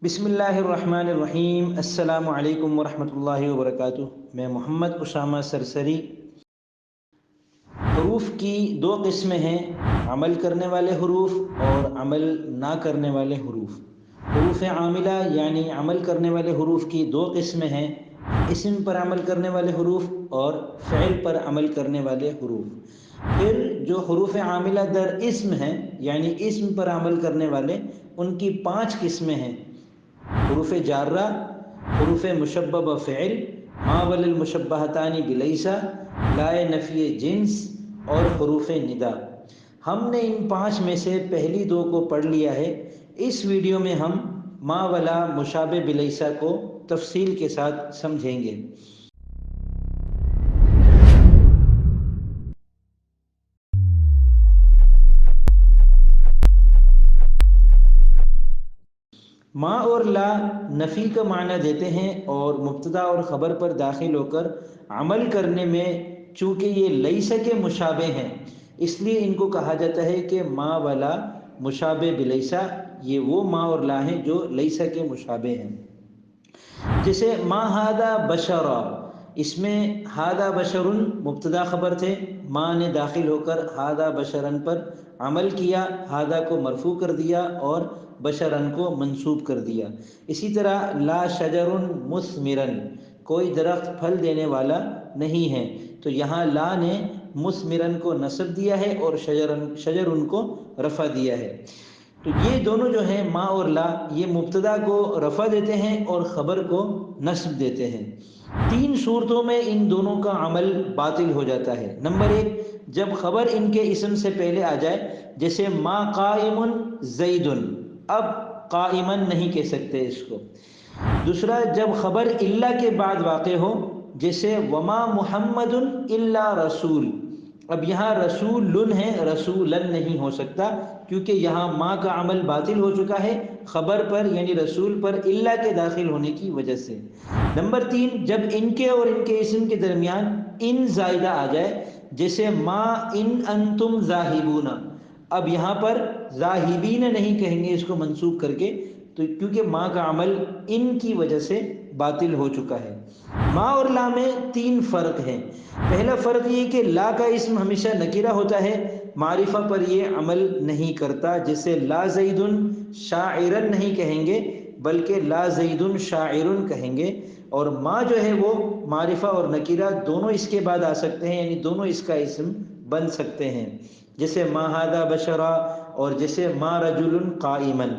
بسم اللہ الرحمن الرحیم۔ السلام علیکم ورحمۃ اللہ وبرکاتہ۔ میں محمد اسامہ سرسری۔ حروف کی دو قسمیں ہیں، عمل کرنے والے حروف اور عمل نہ کرنے والے حروف۔ حروف عاملہ یعنی عمل کرنے والے حروف کی دو قسمیں ہیں، اسم پر عمل کرنے والے حروف اور فعل پر عمل کرنے والے حروف۔ پھر جو حروف عاملہ در اسم ہیں یعنی اسم پر عمل کرنے والے، ان کی 5 قسمیں ہیں: حروف جارہ، حروف مشببہ فعل، ما ول المشبہتان بلیسا، لائے نفی جنس اور حروف ندا۔ ہم نے ان 5 میں سے پہلی 2 کو پڑھ لیا ہے۔ اس ویڈیو میں ہم ما ولا مشابہ بلیسا کو تفصیل کے ساتھ سمجھیں گے۔ ما اور لا نفی کا معنی دیتے ہیں اور مبتدا اور خبر پر داخل ہو کر عمل کرنے میں چونکہ یہ لیسا کے مشابہ ہیں، اس لیے ان کو کہا جاتا ہے کہ ما ولا مشابہ بلیسا۔ یہ وہ ما اور لا ہیں جو لیسا کے مشابہ ہیں۔ جیسے ما ھذا بشرا، اس میں ھذا بشرن مبتدا خبر تھے، ما نے داخل ہو کر ھذا بشرن پر عمل کیا، ھذا کو مرفوع کر دیا اور بشرن کو منصوب کر دیا۔ اسی طرح لا شجر مثمرن، کوئی درخت پھل دینے والا نہیں ہے، تو یہاں لا نے مثمرن کو نصب دیا ہے اور شجرن کو رفع دیا ہے۔ تو یہ دونوں جو ہیں ما اور لا، یہ مبتدا کو رفع دیتے ہیں اور خبر کو نصب دیتے ہیں۔ 3 صورتوں میں ان دونوں کا عمل باطل ہو جاتا ہے۔ نمبر 1، جب خبر ان کے اسم سے پہلے آ جائے، جیسے ما قائم زید، اب قائمن نہیں کہہ سکتے اس کو۔ دوسرا، جب خبر الا کے بعد واقع ہو، جیسے وما محمد الا رسول، اب یہاں رسول ہے، رسولن نہیں ہو سکتا کیونکہ یہاں ما کا عمل باطل ہو چکا ہے خبر پر یعنی رسول پر الا کے داخل ہونے کی وجہ سے۔ نمبر 3، جب ان کے اور ان کے اسم کے درمیان ان زائدہ آ جائے، جیسے ما ان انتم ذاہبون، اب یہاں پر ذاہبین نہیں کہیں گے اس کو منصوب کر کے، تو کیونکہ ما کا عمل ان کی وجہ سے باطل ہو چکا ہے۔ ما اور لا میں 3 فرق ہیں۔ پہلا فرق یہ کہ لا کا اسم ہمیشہ نکرہ ہوتا ہے، معرفہ پر یہ عمل نہیں کرتا، جیسے لا زید شاعرن نہیں کہیں گے بلکہ لا زید شاعر کہیں گے۔ اور ما جو ہے وہ معرفہ اور نکرہ دونوں اس کے بعد آ سکتے ہیں، یعنی دونوں اس کا اسم بن سکتے ہیں، جیسے ما ھذا بشرا اور جیسے ما رجل قائمن۔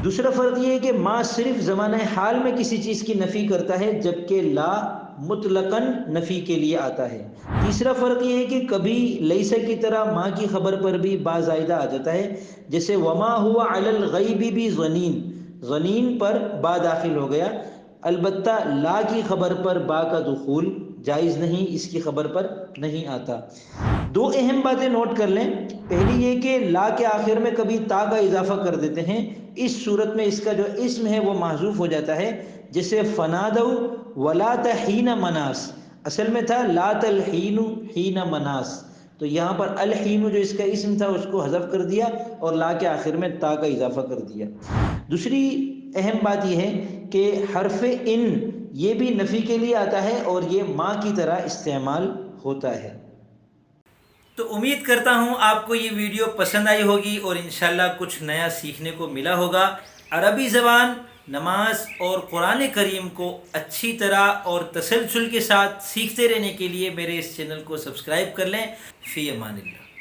دوسرا فرق یہ ہے کہ ما صرف زمانہ حال میں کسی چیز کی نفی کرتا ہے، جبکہ لا مطلقاً نفی کے لیے آتا ہے۔ تیسرا فرق یہ ہے کہ کبھی لیسا کی طرح ما کی خبر پر بھی با زائدہ آ جاتا ہے، جیسے وما ہوا علی الغیب بھی ظنین، ظنین پر با داخل ہو گیا، البتہ لا کی خبر پر با کا دخول جائز نہیں، اس کی خبر پر نہیں آتا۔ 2 اہم باتیں نوٹ کر لیں۔ پہلی یہ کہ لا کے آخر میں کبھی تا کا اضافہ کر دیتے ہیں، اس صورت میں اس کا جو اسم ہے وہ محذوف ہو جاتا ہے، جیسے فنادوا ولا حین مناس، اصل میں تھا لا تلحین حین مناس، تو یہاں پر الحین جو اس کا اسم تھا اس کو حذف کر دیا اور لا کے آخر میں تا کا اضافہ کر دیا۔ دوسری اہم بات یہ ہے کہ حرف ان یہ بھی نفی کے لیے آتا ہے اور یہ ما کی طرح استعمال ہوتا ہے۔ تو امید کرتا ہوں آپ کو یہ ویڈیو پسند آئی ہوگی اور انشاءاللہ کچھ نیا سیکھنے کو ملا ہوگا۔ عربی زبان، نماز اور قرآن کریم کو اچھی طرح اور تسلسل کے ساتھ سیکھتے رہنے کے لیے میرے اس چینل کو سبسکرائب کر لیں۔ فی امان اللہ۔